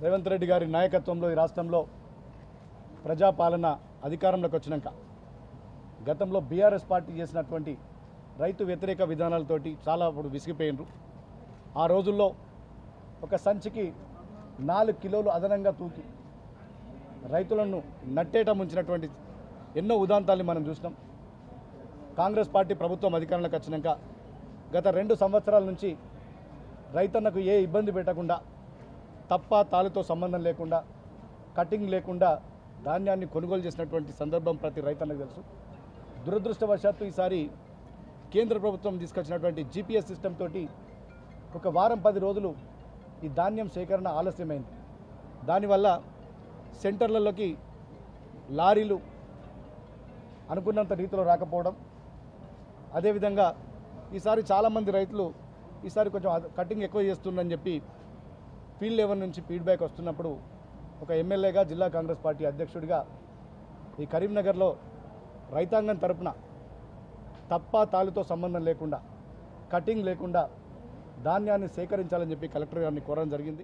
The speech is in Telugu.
రేవంత్ రెడ్డి గారి నాయకత్వంలో ఈ రాష్ట్రంలో ప్రజాపాలన అధికారంలోకి వచ్చినాక గతంలో బీఆర్ఎస్ పార్టీ చేసినటువంటి రైతు వ్యతిరేక విధానాలతోటి చాలా అప్పుడు విసిగిపోయినరు. ఆ రోజుల్లో ఒక సంచికి 4 కిలోలు అదనంగా తూకి రైతులను నట్టేట ముంచినటువంటి ఎన్నో ఉదాంతాల్ని మనం చూసినాం. కాంగ్రెస్ పార్టీ ప్రభుత్వం అధికారంలోకి వచ్చినాక గత 2 సంవత్సరాల నుంచి రైతన్నకు ఏ ఇబ్బంది పెట్టకుండా తప్ప తాలుతో సంబంధం లేకుండా కటింగ్ లేకుండా ధాన్యాన్ని కొనుగోలు చేసినటువంటి సందర్భం ప్రతి రైతన్నకు తెలుసు. దురదృష్టవశాత్తు ఈసారి కేంద్ర ప్రభుత్వం తీసుకొచ్చినటువంటి జీపీఎస్ సిస్టమ్ తోటి ఒక వారం 10 రోజులు ఈ ధాన్యం సేకరణ ఆలస్యమైంది. దానివల్ల సెంటర్లలోకి లారీలు అనుకున్నంత రీతిలో రాకపోవడం, అదేవిధంగా ఈసారి చాలామంది రైతులు ఈసారి కొంచెం కటింగ్ ఎక్కువ చేస్తుందని చెప్పి ఫీల్డ్ లెవెల్ నుంచి ఫీడ్బ్యాక్ వస్తున్నప్పుడు ఒక ఎమ్మెల్యేగా జిల్లా కాంగ్రెస్ పార్టీ అధ్యక్షుడిగా ఈ కరీంనగర్లో రైతాంగం తరపున తప్ప తాలుతో సంబంధం లేకుండా కటింగ్ లేకుండా ధాన్యాన్ని సేకరించాలని చెప్పి కలెక్టర్ గారిని కోరడం జరిగింది.